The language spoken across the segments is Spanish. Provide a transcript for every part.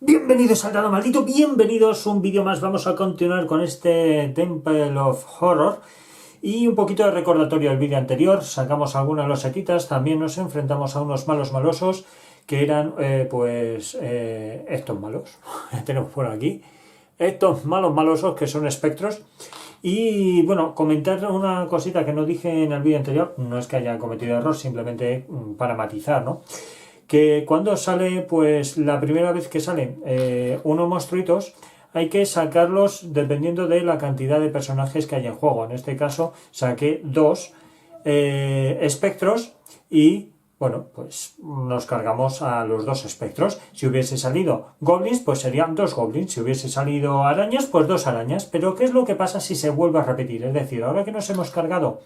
Bienvenidos al Dado Maldito, bienvenidos a un vídeo más. Vamos a continuar con este Temple of Horror y un poquito de recordatorio del vídeo anterior. Sacamos algunas losetitas, también nos enfrentamos a unos malos malosos que eran estos malos. Tenemos por aquí estos malos malosos que son espectros. Y bueno, comentar una cosita que no dije en el vídeo anterior, no es que haya cometido error, simplemente para matizar, ¿no? Que cuando sale, pues la primera vez que salen unos monstruitos, hay que sacarlos dependiendo de la cantidad de personajes que hay en juego. En este caso saqué dos espectros y bueno, pues nos cargamos a los dos espectros. Si hubiese salido goblins, pues serían dos goblins. Si hubiese salido arañas, pues dos arañas. Pero ¿qué es lo que pasa si se vuelve a repetir? Es decir, ahora que nos hemos cargado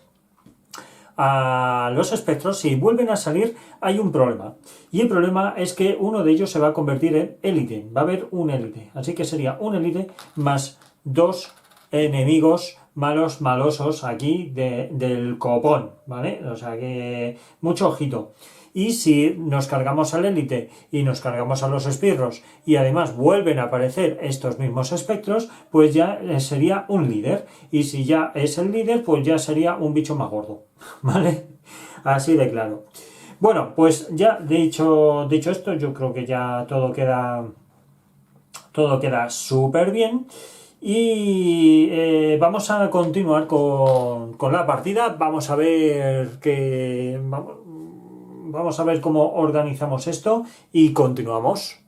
a los espectros, si vuelven a salir hay un problema, y el problema es que uno de ellos se va a convertir en élite, va a haber un élite, así que sería un élite más dos enemigos malosos aquí del copón, ¿vale? O sea que mucho ojito. Y si nos cargamos al élite y nos cargamos a los esbirros y además vuelven a aparecer estos mismos espectros, pues ya sería un líder. Y si ya es el líder, pues ya sería un bicho más gordo. ¿Vale? Así de claro. Bueno, pues ya dicho esto, yo creo que ya todo queda súper bien. Y vamos a continuar con la partida. Vamos a ver vamos a ver cómo organizamos esto y continuamos.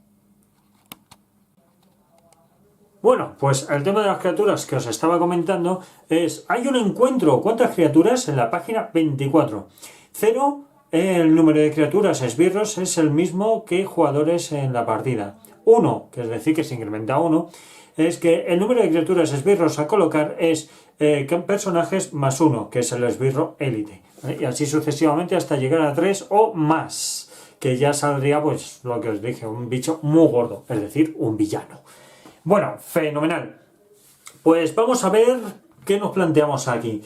Bueno, pues el tema de las criaturas que os estaba comentando es, hay un encuentro. ¿Cuántas criaturas? En la página 24. 0, el número de criaturas esbirros es el mismo que jugadores en la partida. 1, que es decir que se incrementa a 1, es que el número de criaturas esbirros a colocar es personajes más 1, que es el esbirro élite. Y así sucesivamente hasta llegar a 3 o más, que ya saldría pues lo que os dije, un bicho muy gordo, es decir, un villano. Bueno, fenomenal. Pues vamos a ver qué nos planteamos aquí.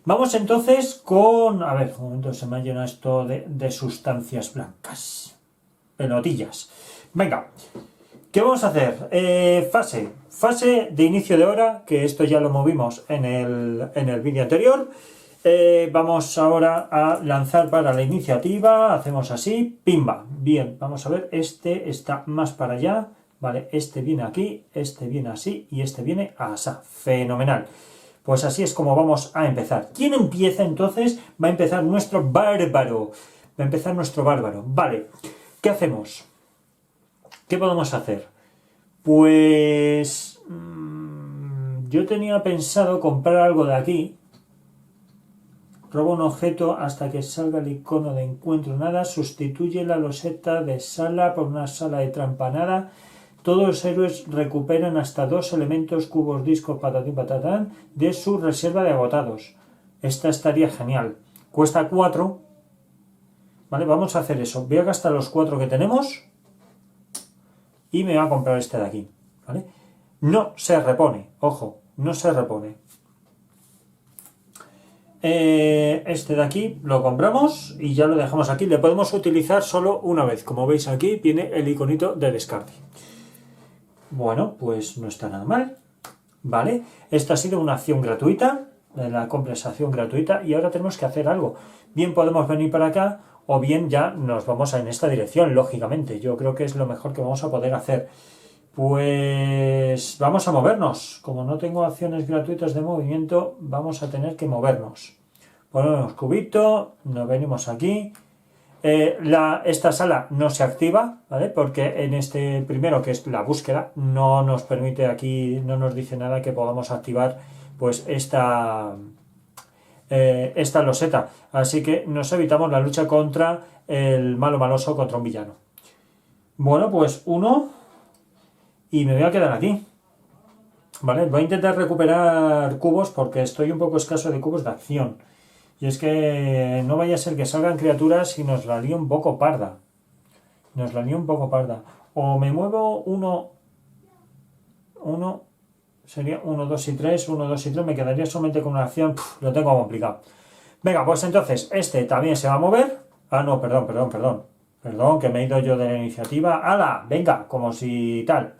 Vamos entonces con... A ver, un momento, se me ha llenado esto de sustancias blancas. Pelotillas. Venga, ¿qué vamos a hacer? Fase de inicio de hora, que esto ya lo movimos en el vídeo anterior. Vamos ahora a lanzar para la iniciativa. Hacemos así, pimba. Bien, vamos a ver, este está más para allá. Vale, este viene aquí, este viene así y este viene así. Fenomenal. Pues así es como vamos a empezar. ¿Quién empieza entonces? Va a empezar nuestro bárbaro. Vale, ¿qué hacemos? ¿Qué podemos hacer? Pues... yo tenía pensado comprar algo de aquí. Roba un objeto hasta que salga el icono de encuentro nada. Sustituye la loseta de sala por una sala de trampa nada. Todos los héroes recuperan hasta 2 elementos, cubos, discos, patatín, patatán, de su reserva de agotados. Esta estaría genial. Cuesta 4. Vale, vamos a hacer eso. Voy a gastar los 4 que tenemos y me voy a comprar este de aquí. ¿Vale? No se repone. Ojo, no se repone. Este de aquí lo compramos y ya lo dejamos aquí. Le podemos utilizar solo una vez. Como veis aquí viene el iconito de descarte. Bueno, pues no está nada mal. Vale, esta ha sido una acción gratuita, la compensación gratuita, y ahora tenemos que hacer algo. Bien podemos venir para acá o bien ya nos vamos en esta dirección, lógicamente. Yo creo que es lo mejor que vamos a poder hacer. Pues vamos a movernos. Como no tengo acciones gratuitas de movimiento, vamos a tener que movernos. Ponemos cubito, nos venimos aquí. Esta sala no se activa, ¿vale? Porque en este primero, que es la búsqueda, no nos permite aquí, no nos dice nada que podamos activar pues esta loseta. Así que nos evitamos la lucha contra el maloso, contra un villano. Bueno, pues 1 y me voy a quedar aquí. Vale, voy a intentar recuperar cubos porque estoy un poco escaso de cubos de acción. Y es que no vaya a ser que salgan criaturas y nos la lío un poco parda. O me muevo 1, sería 1, 2 y 3, 1, 2 y 3, me quedaría solamente con una acción, lo tengo complicado. Venga, pues entonces este también se va a mover. Ah, no, perdón. Perdón, que me he ido yo de la iniciativa. ¡Hala! Venga, como si tal.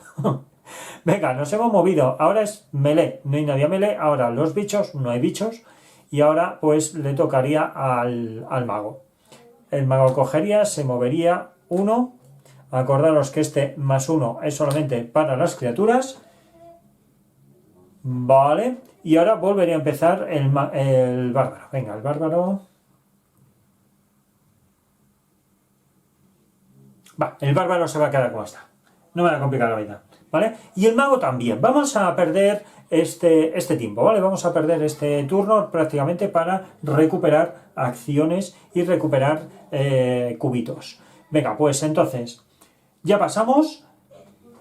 Venga, nos hemos movido. Ahora es melee. No hay nadie a melee. Ahora los bichos, no hay bichos. Y ahora pues le tocaría al mago. El mago cogería, se movería 1. Acordaros que este +1 es solamente para las criaturas. Vale. Y ahora volvería a empezar el bárbaro. Venga, el bárbaro. Va, el bárbaro se va a quedar como está. No me va a complicar la vida. ¿Vale? Y el mago también. Vamos a perder este tiempo, ¿vale? Vamos a perder este turno prácticamente para recuperar acciones y recuperar cubitos. Venga, pues entonces, ya pasamos,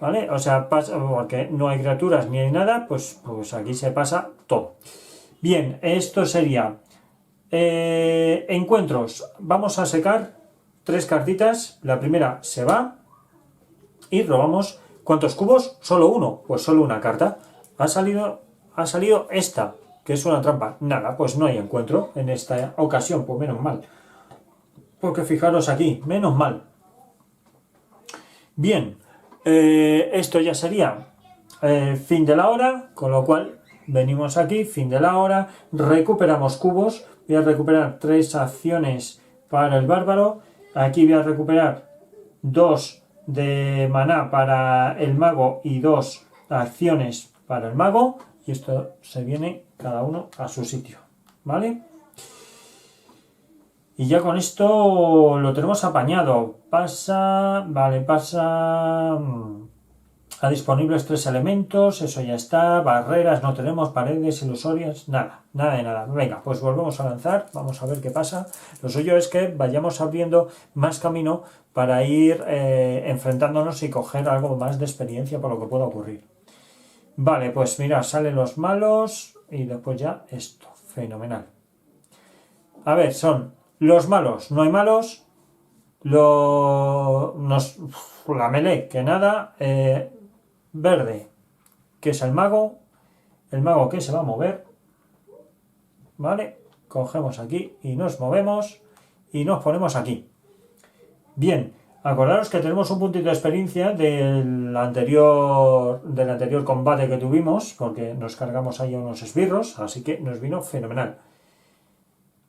¿vale? O sea, porque no hay criaturas ni hay nada, pues aquí se pasa todo. Bien, esto sería encuentros. Vamos a secar 3 cartitas. La primera se va y robamos. ¿Cuántos cubos? Solo uno. Pues solo una carta. Ha salido esta, que es una trampa. Nada, pues no hay encuentro en esta ocasión. Pues menos mal. Porque fijaros aquí, menos mal. Bien, esto ya sería fin de la hora, con lo cual venimos aquí, fin de la hora, recuperamos cubos. Voy a recuperar 3 acciones para el bárbaro. Aquí voy a recuperar 2 de maná para el mago y 2 acciones para el mago, y esto se viene cada uno a su sitio, ¿vale? Y ya con esto lo tenemos apañado. Pasa a disponibles 3 elementos, eso ya está. Barreras no tenemos, paredes ilusorias, nada de nada. Venga, pues volvemos a lanzar, vamos a ver qué pasa. Lo suyo es que vayamos abriendo más camino para ir enfrentándonos y coger algo más de experiencia por lo que pueda ocurrir. Vale, pues mira, salen los malos y después ya esto, fenomenal. A ver, son los malos, no hay malos. La melee, que nada. Verde, que es el mago que se va a mover, ¿vale? Cogemos aquí y nos movemos y nos ponemos aquí. Bien, acordaros que tenemos un puntito de experiencia del anterior combate que tuvimos, porque nos cargamos ahí a unos esbirros, así que nos vino fenomenal.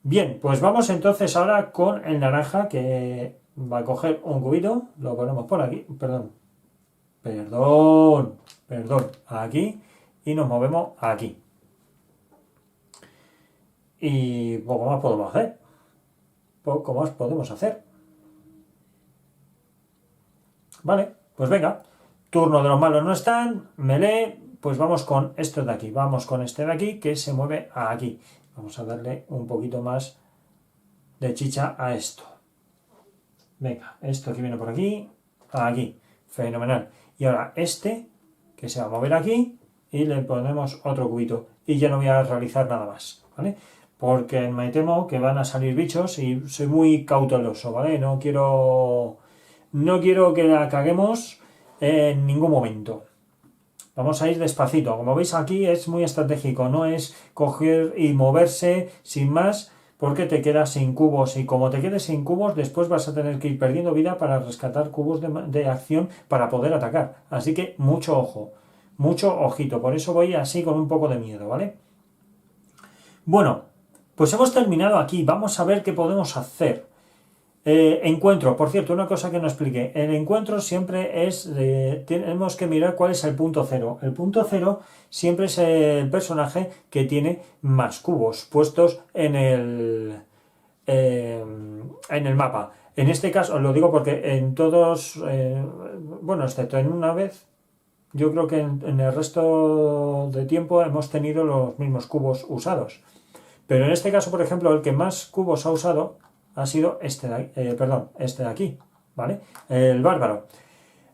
Bien, pues vamos entonces ahora con el naranja, que va a coger un cubito, lo ponemos por aquí, perdón, aquí, y nos movemos aquí. Y poco más podemos hacer. Vale, pues venga. Turno de los malos no están. Melee, pues vamos con esto de aquí. Vamos con este de aquí que se mueve aquí. Vamos a darle un poquito más de chicha a esto. Venga, esto que viene por aquí, aquí. Fenomenal. Y ahora este, que se va a mover aquí, y le ponemos otro cubito. Y ya no voy a realizar nada más, ¿vale? Porque me temo que van a salir bichos y soy muy cauteloso, ¿vale? No quiero que la caguemos en ningún momento. Vamos a ir despacito. Como veis aquí es muy estratégico, no es coger y moverse sin más, porque te quedas sin cubos, y como te quedes sin cubos después vas a tener que ir perdiendo vida para rescatar cubos de acción para poder atacar. Así que mucho ojo, mucho ojito, por eso voy así con un poco de miedo, ¿vale? Bueno, pues hemos terminado aquí, vamos a ver qué podemos hacer. Encuentro, por cierto, una cosa que no expliqué. El encuentro siempre es, tenemos que mirar cuál es el punto cero. El punto cero siempre es el personaje que tiene más cubos puestos en el mapa. En este caso, lo digo porque en todos, bueno, excepto en una vez, yo creo que en el resto de tiempo hemos tenido los mismos cubos usados. Pero en este caso, por ejemplo, el que más cubos ha usado ha sido este de aquí, ¿vale? El bárbaro.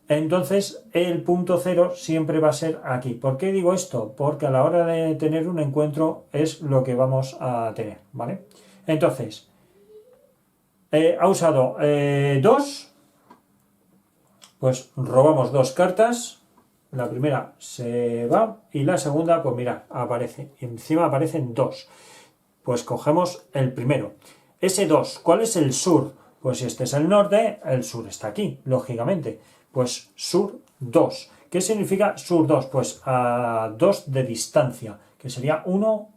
Entonces, el punto cero siempre va a ser aquí. ¿Por qué digo esto? Porque a la hora de tener un encuentro es lo que vamos a tener, ¿vale? Entonces, ha usado 2, pues robamos 2 cartas. La primera se va y la segunda, pues mira, aparece. Y encima aparecen 2. Pues cogemos el primero. Ese 2, ¿cuál es el sur? Pues si este es el norte, el sur está aquí, lógicamente. Pues sur 2. ¿Qué significa sur 2? Pues a 2 de distancia, que sería 1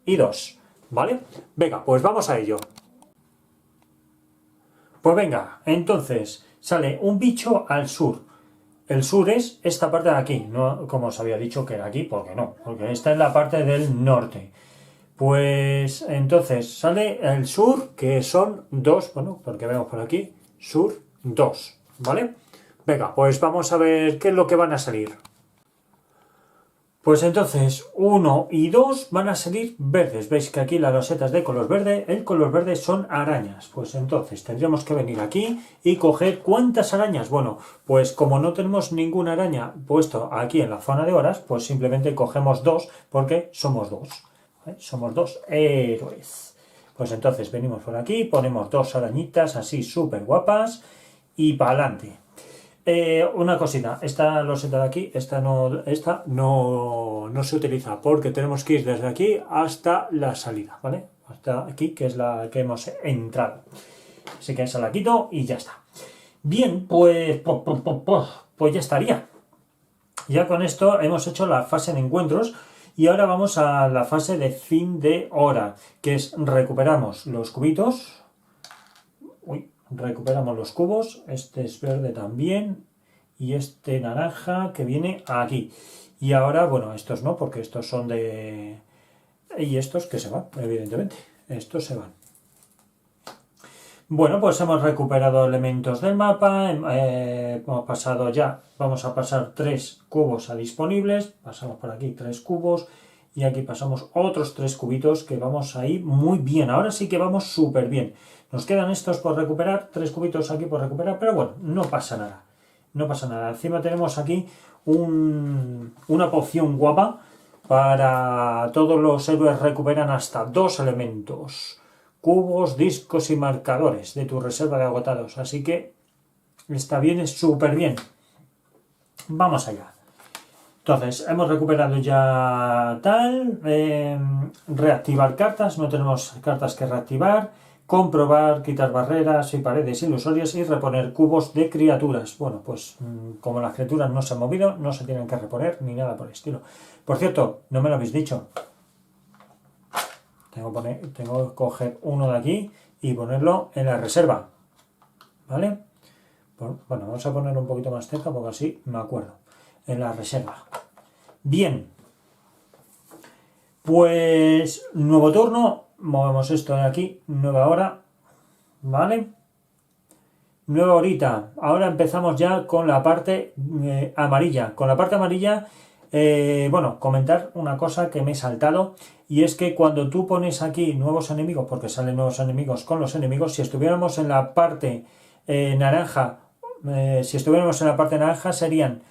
y 2. ¿Vale? Venga, pues vamos a ello. Pues venga, entonces sale un bicho al sur. El sur es esta parte de aquí, no como os había dicho que era aquí, porque no, porque esta es la parte del norte. Pues entonces sale el sur, que son 2, bueno, porque vemos por aquí, sur 2, ¿vale? Venga, pues vamos a ver qué es lo que van a salir. Pues entonces 1 y 2 van a salir verdes. Veis que aquí la roseta es de color verde, el color verde son arañas. Pues entonces tendríamos que venir aquí y coger ¿cuántas arañas? Bueno, pues como no tenemos ninguna araña puesto aquí en la zona de horas, pues simplemente cogemos 2 porque somos 2. Somos 2 héroes. Pues entonces venimos por aquí, ponemos 2 arañitas así súper guapas y para adelante. Una cosita, esta loseta de aquí, esta no se utiliza porque tenemos que ir desde aquí hasta la salida, ¿vale? Hasta aquí, que es la que hemos entrado. Así que esa la quito y ya está. Bien, pues ya estaría. Ya con esto hemos hecho la fase de encuentros y ahora vamos a la fase de fin de hora, que es recuperamos los cubitos. Recuperamos los cubos, este es verde también y este naranja que viene aquí. Y ahora, bueno, estos no, porque estos son de... Y estos que se van, evidentemente, estos se van. Bueno, pues hemos recuperado elementos del mapa, hemos pasado ya, vamos a pasar 3 cubos a disponibles, pasamos por aquí 3 cubos y aquí pasamos otros 3 cubitos que vamos a ir muy bien, ahora sí que vamos súper bien. Nos quedan estos por recuperar, 3 cubitos aquí por recuperar, pero bueno, no pasa nada. No pasa nada. Encima tenemos aquí una poción guapa para todos los héroes recuperan hasta 2 elementos. Cubos, discos y marcadores de tu reserva de agotados. Así que está bien, es súper bien. Vamos allá. Entonces, hemos recuperado ya tal. Reactivar cartas. No tenemos cartas que reactivar. Comprobar, quitar barreras y paredes ilusorias y reponer cubos de criaturas. Bueno, pues como las criaturas no se han movido, no se tienen que reponer ni nada por el estilo. Por cierto, no me lo habéis dicho. Tengo que coger uno de aquí y ponerlo en la reserva. ¿Vale? Bueno, vamos a ponerlo un poquito más cerca porque así me acuerdo. En la reserva. Bien. Pues nuevo turno. Movemos esto de aquí. Nueva hora. ¿Vale? Nueva horita. Ahora empezamos ya con la parte amarilla. Con la parte amarilla... bueno, comentar una cosa que me he saltado y es que cuando tú pones aquí nuevos enemigos, porque salen nuevos enemigos con los enemigos, si estuviéramos en la parte naranja, serían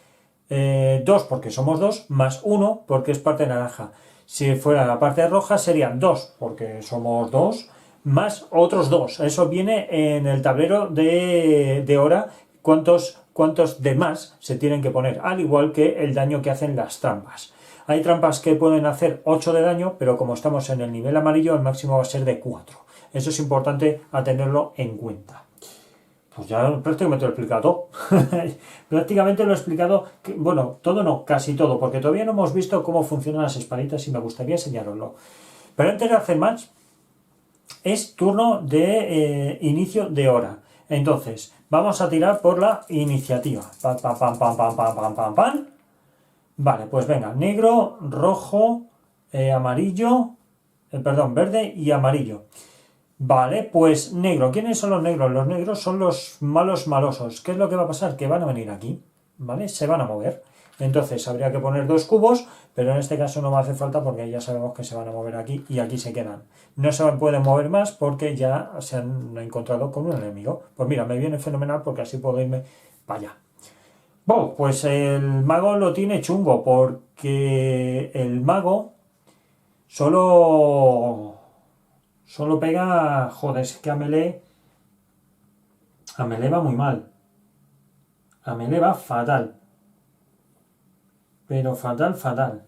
2 porque somos 2, más 1 porque es parte naranja. Si fuera la parte roja serían 2 porque somos 2, más otros 2. Eso viene en el tablero de hora, cuántos de más se tienen que poner, al igual que el daño que hacen las trampas. Hay trampas que pueden hacer 8 de daño, pero como estamos en el nivel amarillo, el máximo va a ser de 4. Eso es importante a tenerlo en cuenta. Pues ya prácticamente lo he explicado todo. Prácticamente lo he explicado, bueno, todo no, casi todo, porque todavía no hemos visto cómo funcionan las espaditas y me gustaría enseñaroslo. Pero antes de hacer más, es turno de inicio de hora. Entonces, vamos a tirar por la iniciativa. Pam, pam, pam, pam, pam, pam, pam, pam, pam. Vale, pues venga, negro, rojo, amarillo, perdón, verde y amarillo. Vale, pues negro. ¿Quiénes son los negros? Los negros son los malos malosos. ¿Qué es lo que va a pasar? Que van a venir aquí, ¿vale? Se van a mover. Entonces habría que poner 2 cubos, pero en este caso no va a hacer falta porque ya sabemos que se van a mover aquí y aquí se quedan. No se pueden mover más porque ya se han encontrado con un enemigo. Pues mira, me viene fenomenal porque así puedo irme para allá. Bueno, pues el mago lo tiene chungo porque el mago solo pega, joder, es que a melee va muy mal. A melee va fatal. Pero fatal, fatal.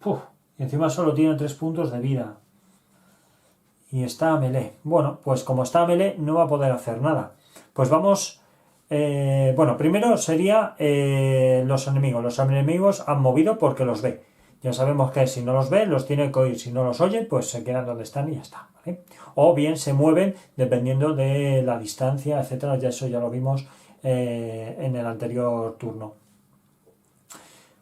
Uf, y encima solo tiene 3 puntos de vida. y está a melee. Bueno, pues como está a melee no va a poder hacer nada. Pues vamos... bueno, primero sería los enemigos. Los enemigos han movido porque los ve. Ya sabemos que si no los ve, los tiene que oír. Si no los oye, pues se quedan donde están y ya está, ¿vale? O bien se mueven dependiendo de la distancia, etcétera. Ya eso ya lo vimos en el anterior turno.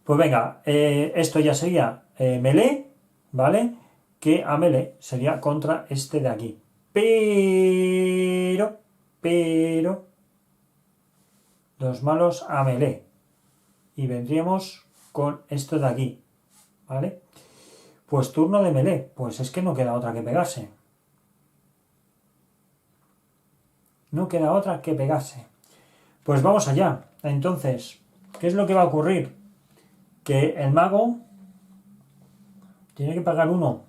Pues venga, esto ya sería melee, ¿vale? Que a melee sería contra este de aquí. Pero, los malos a melee. Y vendríamos con esto de aquí, ¿vale? Pues turno de melee. Pues es que no queda otra que pegarse. No queda otra que pegarse. Pues vamos allá. Entonces, ¿qué es lo que va a ocurrir? Que el mago tiene que pagar 1.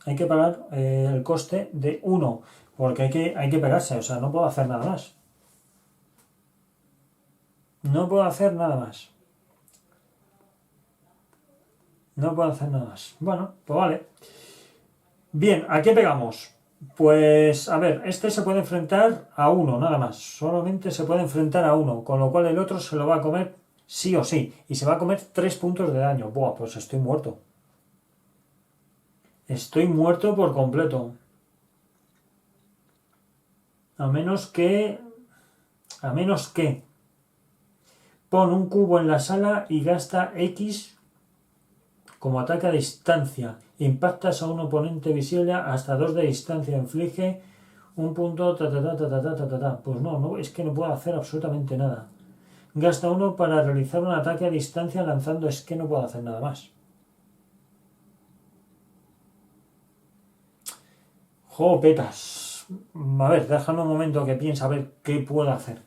Hay que pagar el coste de 1. Porque hay que pegarse. O sea, no puedo hacer nada más. No puedo hacer nada más. No puedo hacer nada más. Bueno, pues vale. Bien, ¿a qué pegamos? Pues, a ver, este se puede enfrentar a 1, nada más. Solamente se puede enfrentar a 1, con lo cual el otro se lo va a comer sí o sí. Y se va a comer 3 puntos de daño. Buah, pues estoy muerto. Estoy muerto por completo. A menos que... Pon un cubo en la sala y gasta X como ataque a distancia. Impactas a un oponente visible hasta 2 de distancia. Inflige un punto... Pues no, es que no puedo hacer absolutamente nada. Gasta 1 para realizar un ataque a distancia lanzando... Es que no puedo hacer nada más. Jopetas. A ver, déjame un momento que piense a ver qué puedo hacer.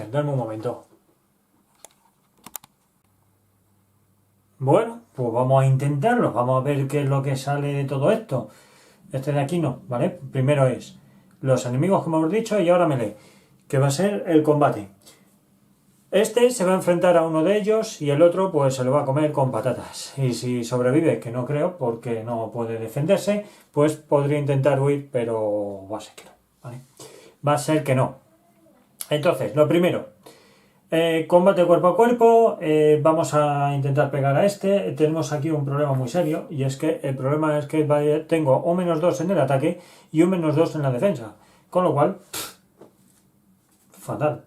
Dame un momento. Bueno, pues vamos a intentarlo. Vamos a ver qué es lo que sale de todo esto. Este de aquí no, ¿vale? Primero es los enemigos, como hemos dicho, y ahora melee, que va a ser el combate. Este se va a enfrentar a uno de ellos y el otro pues se lo va a comer con patatas. Y si sobrevive, que no creo porque no puede defenderse, pues podría intentar huir, pero va a ser que no, ¿vale? Va a ser que no. Entonces, lo primero, combate cuerpo a cuerpo, vamos a intentar pegar a este. Tenemos aquí un problema muy serio y es que el problema es que tengo un -2 en el ataque y un -2 en la defensa. Con lo cual, fatal.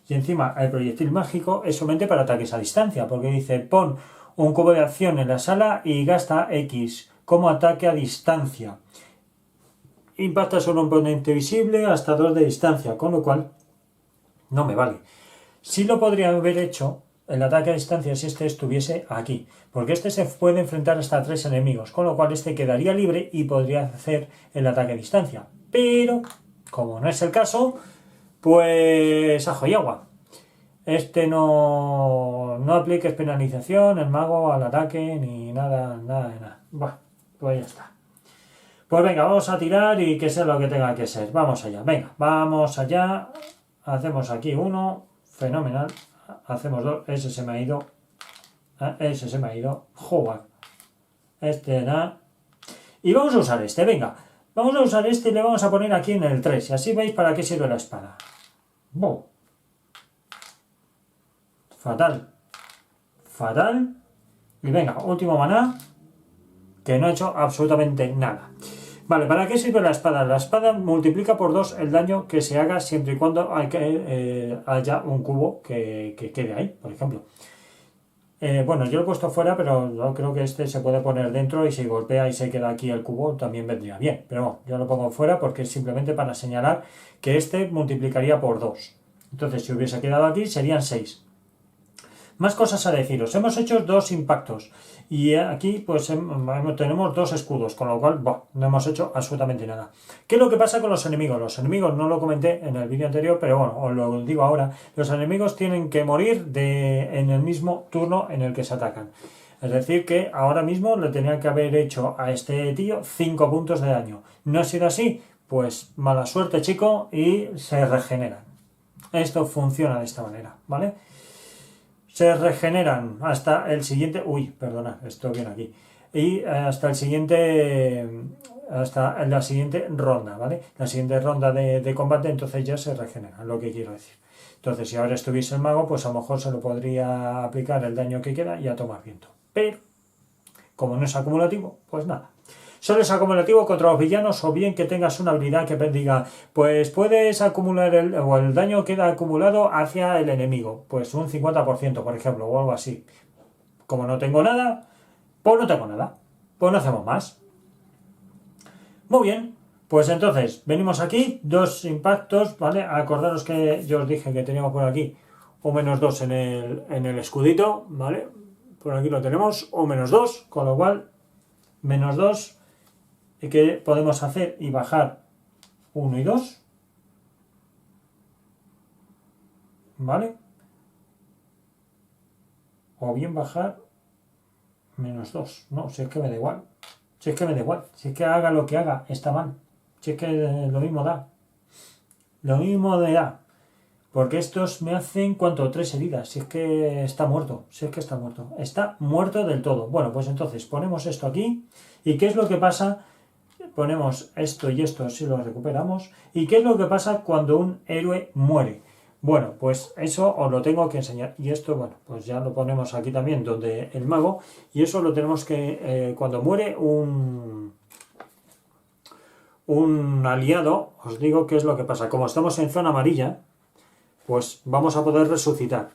Y encima el proyectil mágico es solamente para ataques a distancia, porque dice pon un cubo de acción en la sala y gasta X como ataque a distancia. Impacta sobre un oponente visible hasta 2 de distancia, con lo cual no me vale. Sí lo podría haber hecho el ataque a distancia si este estuviese aquí, porque este se puede enfrentar hasta 3 enemigos, con lo cual este quedaría libre y podría hacer el ataque a distancia. Pero, como no es el caso, pues ajo y agua. Este no apliques penalización, el mago al ataque, ni nada. Bueno, pues ya está. Pues venga, vamos a tirar y que sea lo que tenga que ser. Vamos allá, venga, vamos allá. Hacemos aquí 1, fenomenal. Hacemos 2, ese se me ha ido. Joder. Este era. Y vamos a usar este, venga. Vamos a usar este y le vamos a poner aquí en el 3. Y así veis para qué sirve la espada. ¡Bum! Fatal. Y venga, último maná. Que no he hecho absolutamente nada. Vale, ¿para qué sirve la espada? La espada multiplica por 2 el daño que se haga siempre y cuando haya un cubo que quede ahí, por ejemplo. Bueno, yo lo he puesto fuera, pero yo creo que este se puede poner dentro y si golpea y se queda aquí el cubo también vendría bien. Pero bueno, yo lo pongo fuera porque es simplemente para señalar que este multiplicaría por 2. Entonces, si hubiese quedado aquí, serían 6. Más cosas a deciros. Hemos hecho 2 impactos y aquí pues tenemos 2 escudos, con lo cual no hemos hecho absolutamente nada. ¿Qué es lo que pasa con los enemigos? Los enemigos no lo comenté en el vídeo anterior, pero bueno, os lo digo ahora. Los enemigos tienen que morir en el mismo turno en el que se atacan. Es decir, que ahora mismo le tenía que haber hecho a este tío 5 puntos de daño. ¿No ha sido así? Pues mala suerte, chico, y se regeneran. Esto funciona de esta manera, ¿vale? Se regeneran hasta el siguiente... Uy, perdona, esto viene aquí. y hasta la siguiente ronda, ¿vale? La siguiente ronda de combate, entonces ya se regenera, lo que quiero decir. Entonces, si ahora estuviese el mago, pues a lo mejor se lo podría aplicar el daño que queda y a tomar viento. Pero, como no es acumulativo, pues nada. Solo es acumulativo contra los villanos, o bien que tengas una habilidad que diga, pues puedes acumular el daño queda acumulado hacia el enemigo, pues un 50%, por ejemplo, o algo así. Como no tengo nada, pues no tengo nada, pues no hacemos más. Muy bien, pues entonces venimos aquí, 2 impactos, ¿vale? Acordaros que yo os dije que teníamos por aquí un -2 en el escudito, ¿vale? Por aquí lo tenemos, o -2, con lo cual -2 que podemos hacer y bajar 1 y 2, ¿vale? O bien bajar -2, no, si es que me da igual, si es que haga lo que haga, está mal, si es que lo mismo da, porque estos me hacen, ¿cuánto? 3 heridas, si es que está muerto, está muerto del todo. Bueno, pues entonces ponemos esto aquí, ¿y qué es lo que pasa? Ponemos esto y esto si lo recuperamos. ¿Y qué es lo que pasa cuando un héroe muere? Bueno, pues eso os lo tengo que enseñar. Y esto, bueno, pues ya lo ponemos aquí también donde el mago. Y eso lo tenemos que, cuando muere un aliado, os digo qué es lo que pasa. Como estamos en zona amarilla, pues vamos a poder resucitar.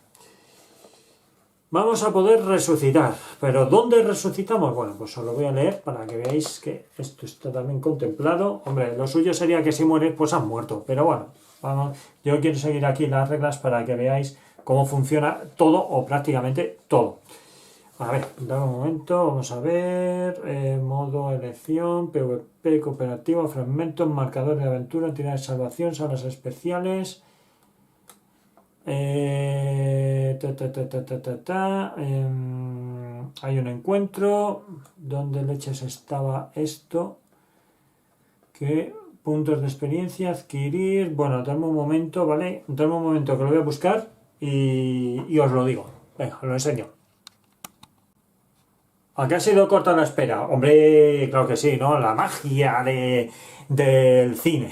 Pero ¿dónde resucitamos? Bueno, pues os lo voy a leer para que veáis que esto está también contemplado. Hombre, lo suyo sería que si mueres, pues han muerto. Pero bueno, vamos, yo quiero seguir aquí las reglas para que veáis cómo funciona todo o prácticamente todo. A ver, dame un momento, vamos a ver. Modo elección, PvP cooperativo, fragmentos, marcador de aventura, tirar de salvación, salas especiales. Hay un encuentro. ¿Dónde leches estaba esto? ¿Qué puntos de experiencia adquirir? Bueno, dame un momento, ¿vale? Dame un momento que lo voy a buscar y os lo digo. Venga, os lo enseño. ¿A qué ha sido corta la espera? Hombre, claro que sí, ¿no? La magia del cine.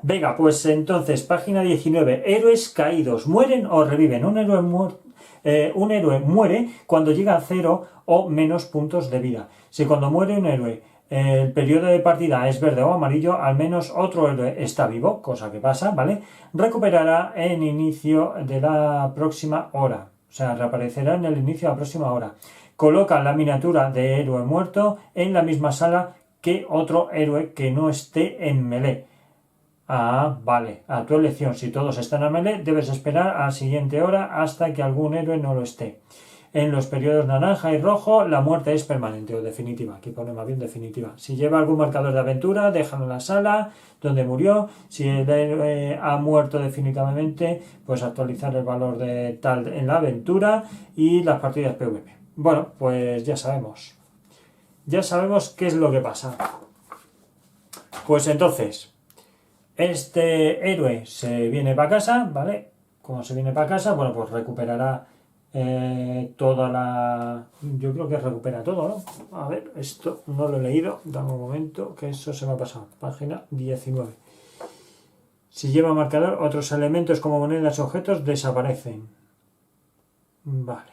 Venga, pues entonces, página 19. Héroes caídos. ¿Mueren o reviven? Un héroe muere cuando llega a 0 o menos puntos de vida. Si cuando muere un héroe el periodo de partida es verde o amarillo, al menos otro héroe está vivo, cosa que pasa, ¿vale? Recuperará en inicio de la próxima hora. O sea, reaparecerá en el inicio de la próxima hora. Coloca la miniatura de héroe muerto en la misma sala que otro héroe que no esté en melee. Ah, vale, a tu elección. Si todos están a melee, debes esperar a la siguiente hora hasta que algún héroe no lo esté. En los periodos naranja y rojo, la muerte es permanente o definitiva. Aquí pone más bien definitiva. Si lleva algún marcador de aventura, déjalo en la sala donde murió. Si el héroe ha muerto definitivamente, pues actualizar el valor de tal en la aventura y las partidas PvP. Bueno, pues ya sabemos. Ya sabemos qué es lo que pasa. Pues entonces, este héroe se viene para casa, ¿vale? Como se viene para casa, bueno, pues recuperará toda la... Yo creo que recupera todo, ¿no? A ver, esto no lo he leído. Dame un momento, que eso se me ha pasado. Página 19. Si lleva marcador, otros elementos como monedas o objetos desaparecen. Vale.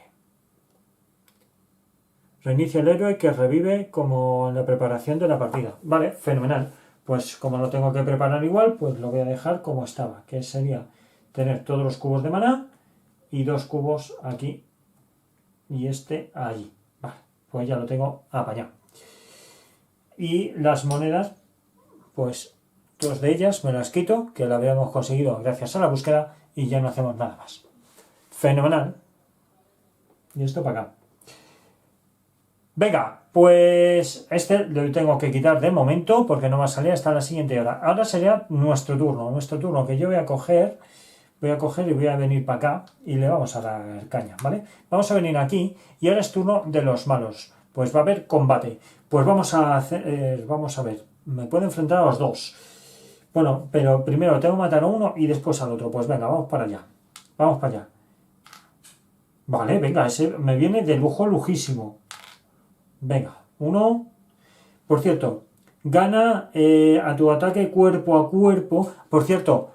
Reinicia el héroe que revive como en la preparación de la partida. Vale, fenomenal. Pues como lo tengo que preparar igual, pues lo voy a dejar como estaba. Que sería tener todos los cubos de maná y 2 cubos aquí y este allí. Vale, pues ya lo tengo apañado. Y las monedas, pues 2 de ellas me las quito, que la habíamos conseguido gracias a la búsqueda y ya no hacemos nada más. Fenomenal. Y esto para acá. Venga, pues este lo tengo que quitar de momento porque no va a salir hasta la siguiente hora. Ahora sería nuestro turno que yo voy a coger y voy a venir para acá y le vamos a dar caña, ¿vale? Vamos a venir aquí y ahora es turno de los malos. Pues va a haber combate. Pues vamos a ver, me puedo enfrentar a los 2. Bueno, pero primero tengo que matar a uno y después al otro. Pues venga, vamos para allá. Vale, venga, ese me viene de lujo lujísimo. Venga, 1. Por cierto, gana a tu ataque cuerpo a cuerpo. Por cierto,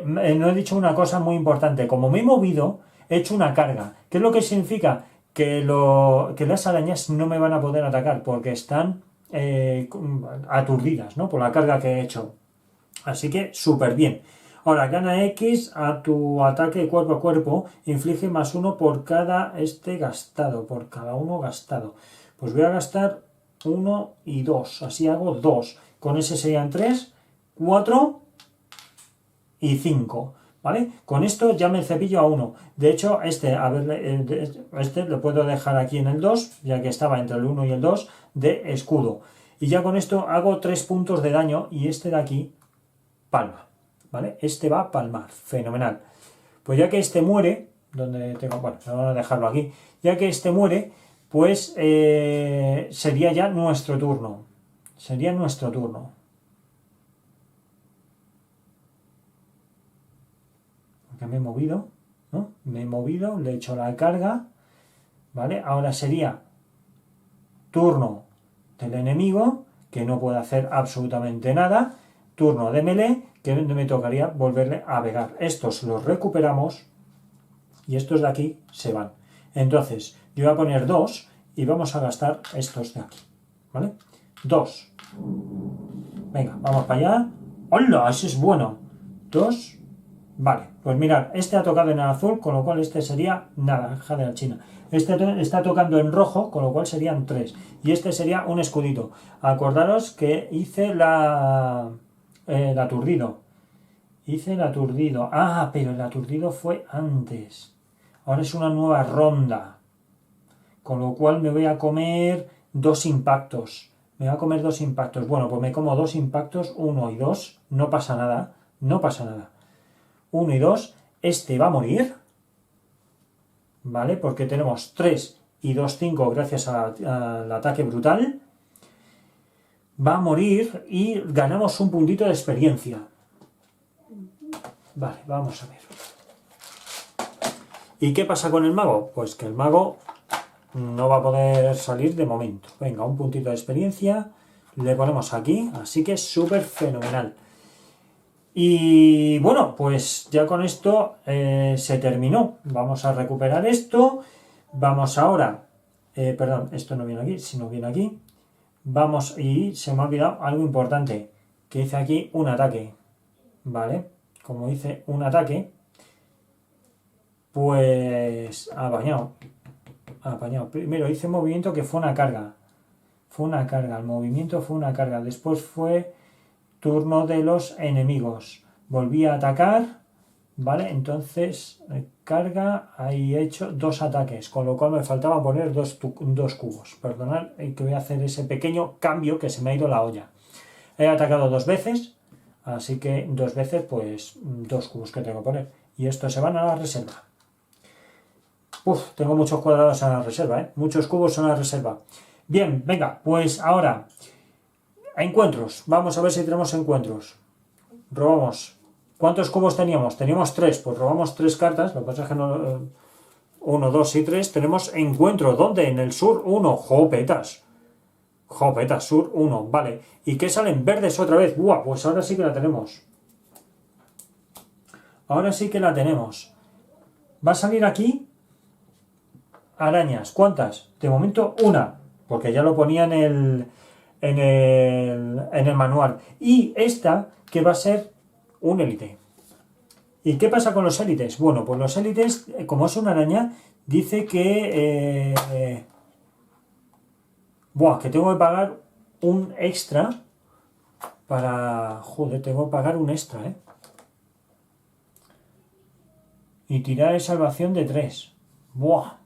no he dicho una cosa muy importante. Como me he movido, he hecho una carga. ¿Qué es lo que significa? Que las arañas no me van a poder atacar porque están aturdidas, ¿no? Por la carga que he hecho. Así que súper bien. Ahora, gana X a tu ataque cuerpo a cuerpo. Inflige +1 por cada gastado. Por cada uno gastado. Pues voy a gastar 1 y 2. Así hago 2. Con ese serían 3, 4 y 5. ¿Vale? Con esto ya me cepillo a 1. De hecho, este lo puedo dejar aquí en el 2, ya que estaba entre el 1 y el 2 de escudo. Y ya con esto hago 3 puntos de daño y este de aquí palma. ¿Vale? Este va a palmar. Fenomenal. Pues ya que este muere, donde tengo, bueno, vamos a dejarlo aquí. Ya que este muere, pues sería ya nuestro turno. Sería nuestro turno. Porque me he movido, ¿no? Me he movido, le he hecho la carga. ¿Vale? Ahora sería turno del enemigo, que no puede hacer absolutamente nada. Turno de melee, que me tocaría volverle a pegar. Estos los recuperamos y estos de aquí se van. Entonces, yo voy a poner 2 y vamos a gastar estos de aquí. ¿Vale? 2. Venga, vamos para allá. ¡Hola! Ese es bueno. 2. Vale, pues mirad, este ha tocado en azul, con lo cual este sería naranja de la China. Este está tocando en rojo, con lo cual serían 3. Y este sería un escudito. Acordaros que hice el aturdido. Hice el aturdido. Ah, pero el aturdido fue antes. Ahora es una nueva ronda. Con lo cual me voy a comer 2 impactos. Me voy a comer 2 impactos. Bueno, pues me como 2 impactos, 1 y 2. No pasa nada. No pasa nada. 1 y 2. Este va a morir. ¿Vale? Porque tenemos 3 y 2, 5 gracias al ataque brutal. Va a morir y ganamos un puntito de experiencia. Vale, vamos a ver. ¿Y qué pasa con el mago? Pues que el mago no va a poder salir de momento. Venga, un puntito de experiencia. Le ponemos aquí. Así que es súper fenomenal. Y bueno, pues ya con esto se terminó. Vamos a recuperar esto. Vamos ahora. Perdón, esto no viene aquí, sino viene aquí. Vamos, y se me ha olvidado algo importante. Que hice aquí un ataque. ¿Vale? Como hice un ataque, pues apañado. Primero hice un movimiento que fue una carga. Fue una carga. El movimiento fue una carga. Después fue turno de los enemigos. Volví a atacar. ¿Vale? Entonces, carga. Ahí he hecho 2 ataques. Con lo cual me faltaba poner 2 cubos. Perdonad que voy a hacer ese pequeño cambio que se me ha ido la olla. He atacado 2 veces. Así que 2 veces, pues 2 cubos que tengo que poner. Y estos se van a la reserva. Uf, tengo muchos cuadrados en la reserva, ¿eh? Muchos cubos en la reserva. Bien, venga, pues ahora, encuentros. Vamos a ver si tenemos encuentros. Robamos. ¿Cuántos cubos teníamos? Teníamos 3, pues robamos 3 cartas. Lo que pasa es que no... 1, 2 y 3. Tenemos encuentro. ¿Dónde? En el sur 1. Jopetas. Jopetas, sur 1. Vale. ¿Y qué salen? Verdes otra vez. ¡Buah! Pues ahora sí que la tenemos. Ahora sí que la tenemos. Va a salir aquí arañas. ¿Cuántas? De momento una, porque ya lo ponía en el manual. Y esta que va a ser un élite. ¿Y qué pasa con los élites? Bueno, pues los élites, como es una araña, dice que que tengo que pagar un extra para... Joder, tengo que pagar un extra, ¿eh? Y tirar de salvación de 3. ¡Buah!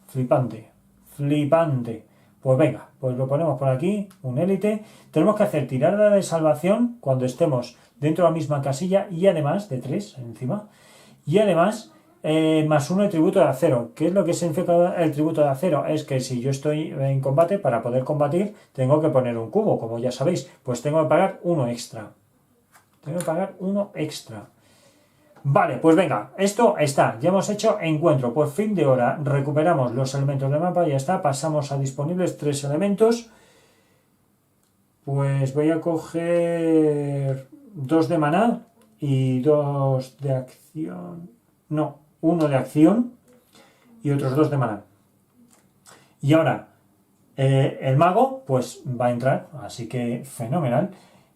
Flipante. Flipante. Pues venga, pues lo ponemos por aquí, un élite. Tenemos que hacer tirada de salvación cuando estemos dentro de la misma casilla y además, de 3 encima, y además +1 de tributo de acero. ¿Qué es lo que significa el tributo de acero? Es que si yo estoy en combate, para poder combatir, tengo que poner un cubo, como ya sabéis. Pues tengo que pagar uno extra. Tengo que pagar uno extra. Vale, pues venga, esto está, ya hemos hecho encuentro por fin de hora, recuperamos los elementos del mapa, ya está, pasamos a disponibles 3 elementos, pues voy a coger 2 de maná y 2 de acción, no, 1 de acción y otros 2 de maná. Y ahora, el mago pues va a entrar, así que fenomenal.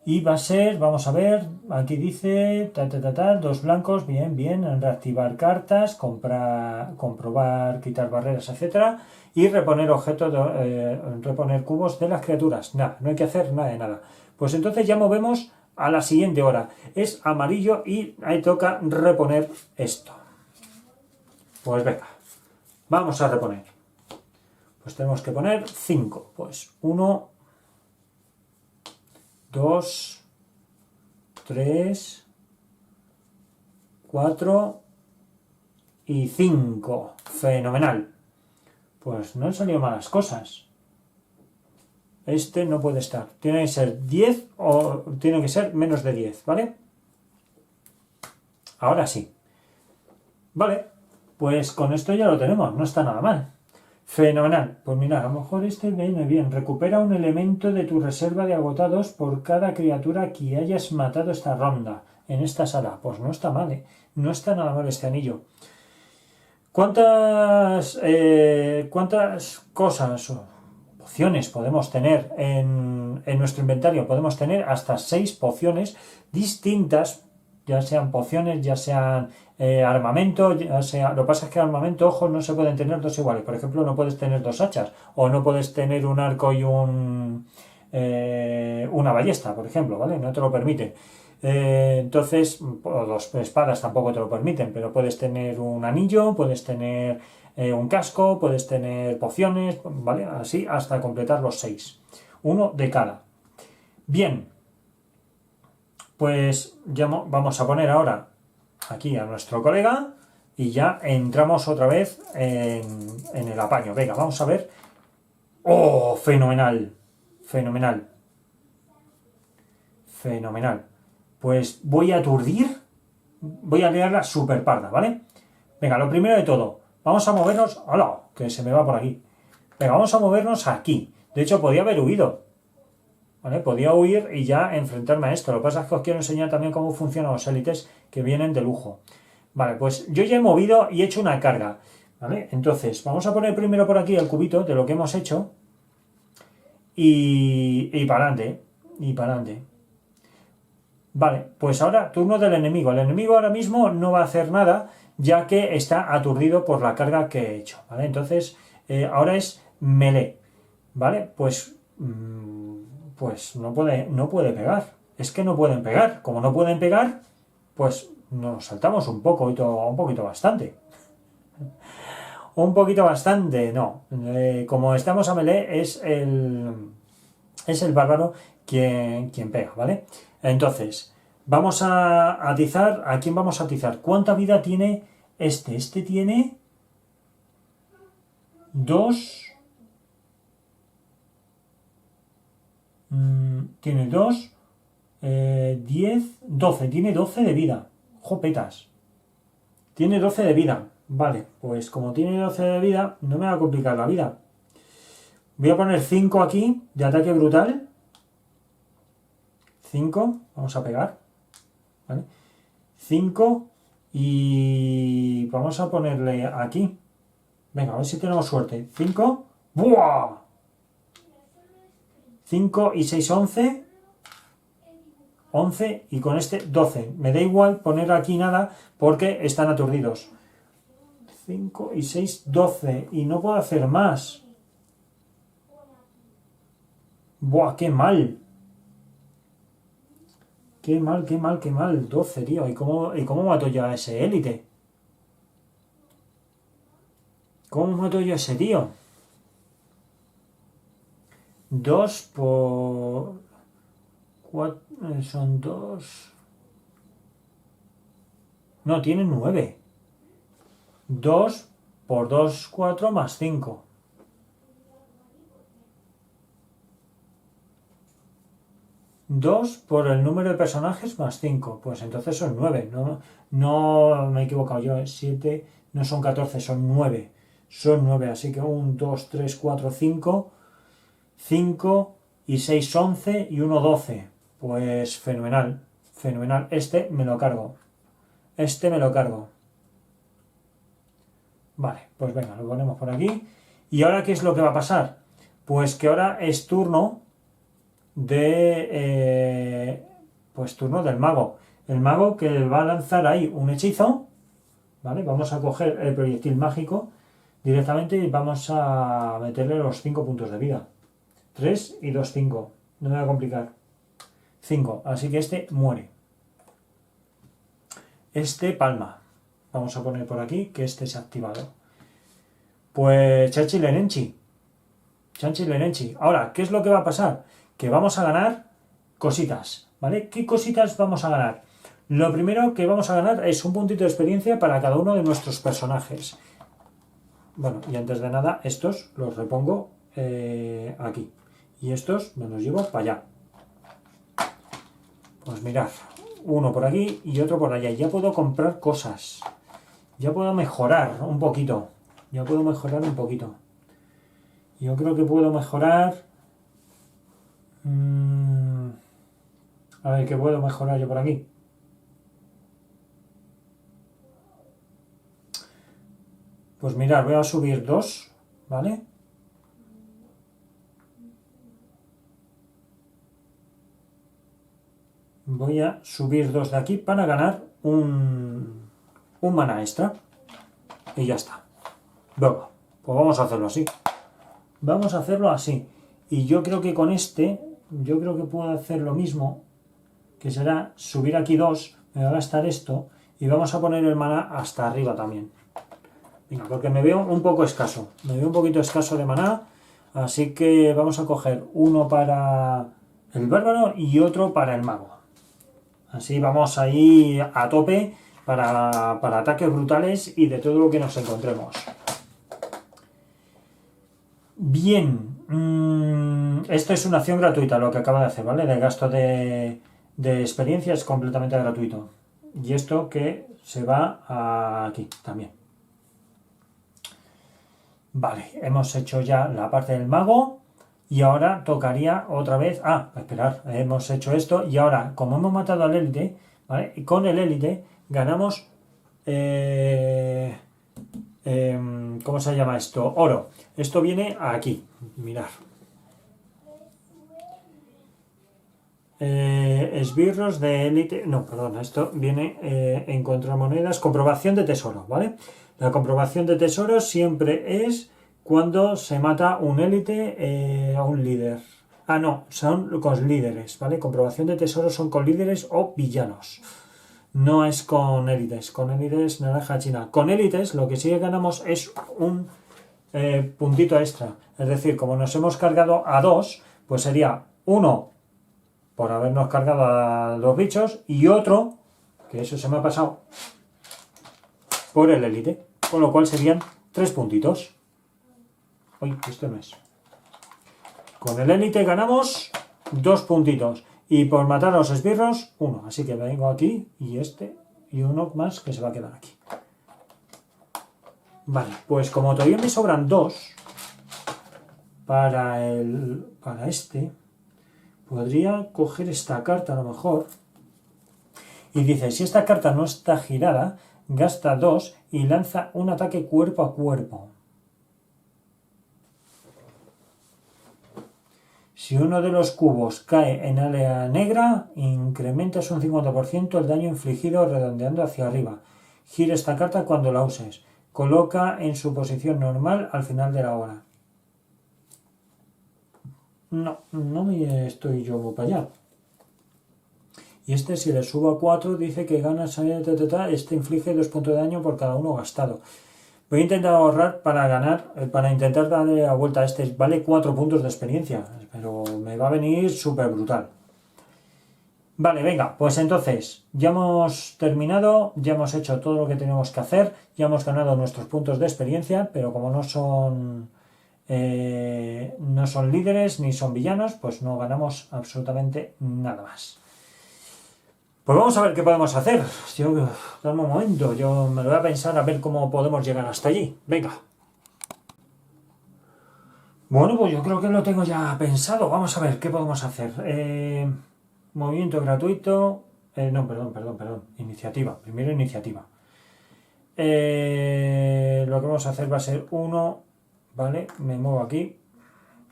Y va a ser, vamos a ver, aquí dice, 2 blancos, bien, reactivar cartas, comprobar, quitar barreras, etcétera, y reponer objetos, reponer cubos de las criaturas. Nada, no hay que hacer nada de nada. Pues entonces ya movemos a la siguiente hora. Es amarillo y ahí toca reponer esto. Pues venga, vamos a reponer. Pues tenemos que poner 5. Pues 1, 2, 3, 4 y 5. Fenomenal. Pues no han salido malas cosas. Este no puede estar. Tiene que ser 10 o tiene que ser menos de 10, ¿vale? Ahora sí. Vale, pues con esto ya lo tenemos. No está nada mal. Fenomenal. Pues mira, a lo mejor este viene bien. Recupera un elemento de tu reserva de agotados por cada criatura que hayas matado esta ronda en esta sala. Pues no está mal, ¿eh? No está nada mal este anillo. ¿Cuántas cosas o pociones podemos tener en nuestro inventario? Podemos tener hasta 6 pociones distintas, ya sean pociones, ya sean armamento, ya sea... Lo que pasa es que armamento, ojo, no se pueden tener dos iguales. Por ejemplo, no puedes tener 2 hachas, o no puedes tener un arco y una ballesta, por ejemplo, ¿vale? No te lo permiten. Entonces, o 2 espadas tampoco te lo permiten, pero puedes tener un anillo, puedes tener un casco, puedes tener pociones, ¿vale? Así hasta completar los 6. Uno de cada. Bien. Pues ya vamos a poner ahora aquí a nuestro colega y ya entramos otra vez en el apaño. Venga, vamos a ver. ¡Oh! Fenomenal. Fenomenal. Fenomenal. Pues voy a aturdir. Voy a liarla super parda, ¿vale? Venga, lo primero de todo. Vamos a movernos... ¡Hala! Que se me va por aquí. Venga, vamos a movernos aquí. De hecho, podía haber huido. ¿Vale? Podía huir y ya enfrentarme a esto. Lo que pasa es que os quiero enseñar también cómo funcionan los élites que vienen de lujo. Vale, pues yo ya he movido y he hecho una carga. ¿Vale? Entonces, vamos a poner primero por aquí el cubito de lo que hemos hecho. Y para adelante. Y para adelante. Vale, pues ahora turno del enemigo. El enemigo ahora mismo no va a hacer nada, ya que está aturdido por la carga que he hecho. ¿Vale? Entonces, ahora es melee. ¿Vale? Pues no puede pegar. Es que no pueden pegar. Como no pueden pegar, pues nos saltamos un poquito bastante. Un poquito bastante, no. Como estamos a melee, es el bárbaro quien pega, ¿vale? Entonces, vamos a atizar. ¿A quién vamos a atizar? ¿Cuánta vida tiene este? Este tiene 2. Tiene 2, 10, 12. Tiene 12 de vida. Jopetas. Tiene 12 de vida. Vale, pues como tiene 12 de vida, no me va a complicar la vida. Voy a poner 5 aquí de ataque brutal. 5. Vamos a pegar. ¿Vale? 5. Y vamos a ponerle aquí. Venga, a ver si tenemos suerte. 5. ¡Buah! 5 y 6, 11. 11 y con este 12. Me da igual poner aquí nada porque están aturdidos. 5 y 6, 12. Y no puedo hacer más. ¡Buah, qué mal! Qué mal, qué mal, qué mal. 12, tío. ¿Y cómo mato yo a ese élite? ¿Cómo mato yo a ese tío? 2 por 4 son 2. No, tiene 9. 2 por 2, 4 más 5. 2 por el número de personajes más 5. Pues entonces son 9. No me he equivocado yo. 7, no son 14, son 9. Son 9, así que 1, 2, 3, 4, 5. 5 y 6, 11 y 1, 12. Pues fenomenal. Fenomenal. Este me lo cargo. Este me lo cargo. Vale, pues venga, lo ponemos por aquí. ¿Y ahora qué es lo que va a pasar? Pues que ahora es turno pues turno del mago. El mago que va a lanzar ahí un hechizo, ¿vale? Vamos a coger el proyectil mágico directamente y vamos a meterle los 5 puntos de vida. 3 y 2, 5. No me va a complicar. 5. Así que este muere. Este palma. Vamos a poner por aquí que este se ha activado. Pues Chachi Lerenchi. Chachi Lerenchi. Ahora, ¿qué es lo que va a pasar? Que vamos a ganar cositas, ¿vale? ¿Qué cositas vamos a ganar? Lo primero que vamos a ganar es un puntito de experiencia para cada uno de nuestros personajes. Bueno, y antes de nada, estos los repongo aquí. Y estos me los llevo para allá. Pues mirad, uno por aquí y otro por allá. Ya puedo comprar cosas. Ya puedo mejorar un poquito. Ya puedo mejorar un poquito. Yo creo que puedo mejorar... A ver, ¿qué puedo mejorar yo por aquí? Pues mirad, voy a subir 2, ¿vale? Voy a subir 2 de aquí para ganar un mana extra. Y ya está. Venga, pues vamos a hacerlo así. Vamos a hacerlo así. Y yo creo que con este, yo creo que puedo hacer lo mismo, que será subir aquí 2, me va a gastar esto, y vamos a poner el mana hasta arriba también. Venga, porque me veo un poco escaso. Me veo un poquito escaso de maná, así que vamos a coger uno para el bárbaro y otro para el mago. Así vamos ahí a tope para ataques brutales y de todo lo que nos encontremos. Bien, esto es una acción gratuita lo que acaba de hacer, ¿vale? El gasto de experiencia es completamente gratuito. Y esto que se va aquí también. Vale, hemos hecho ya la parte del mago y ahora tocaría otra vez... esperar, hemos hecho esto y ahora, como hemos matado al élite, ¿vale? Y con el élite ganamos... ¿cómo se llama esto? Oro. Esto viene aquí, mirad. Esbirros de élite... No, perdón, esto viene encontrar monedas, comprobación de tesoro, ¿vale? La comprobación de tesoro siempre es cuando se mata un élite a un líder. No, son con líderes, ¿vale? Comprobación de tesoro son con líderes o villanos. No es con élites. Con élites naranja china. Con élites lo que sí ganamos es un puntito extra. Es decir, como nos hemos cargado a 2, pues sería 1 por habernos cargado a 2 bichos y otro, que eso se me ha pasado, por el élite. Con lo cual serían 3 puntitos. Uy, esto no es. Con el élite ganamos 2 puntitos. Y por matar a los esbirros, 1. Así que vengo aquí y este y uno más que se va a quedar aquí. Vale, pues como todavía me sobran 2 para este, podría coger esta carta a lo mejor. Y dice, si esta carta no está girada, gasta 2 y lanza un ataque cuerpo a cuerpo. Si uno de los cubos cae en área negra, incrementas un 50% el daño infligido redondeando hacia arriba. Gira esta carta cuando la uses. Coloca en su posición normal al final de la hora. No me estoy yo para allá. Y este, si le subo a 4, dice que ganas... Este inflige 2 puntos de daño por cada uno gastado. Voy a intentar ahorrar para ganar, para intentar darle la vuelta a este. Vale 4 puntos de experiencia, pero me va a venir súper brutal. Vale, venga, pues entonces, ya hemos terminado, ya hemos hecho todo lo que tenemos que hacer, ya hemos ganado nuestros puntos de experiencia, pero como no son no son líderes ni son villanos, pues no ganamos absolutamente nada más. Pues vamos a ver qué podemos hacer. Dame un momento, yo me lo voy a pensar a ver cómo podemos llegar hasta allí. Venga. Bueno, pues yo creo que lo tengo ya pensado. Vamos a ver qué podemos hacer. Movimiento gratuito. No, perdón. Iniciativa. Primero iniciativa. Lo que vamos a hacer va a ser 1. Vale, me muevo aquí.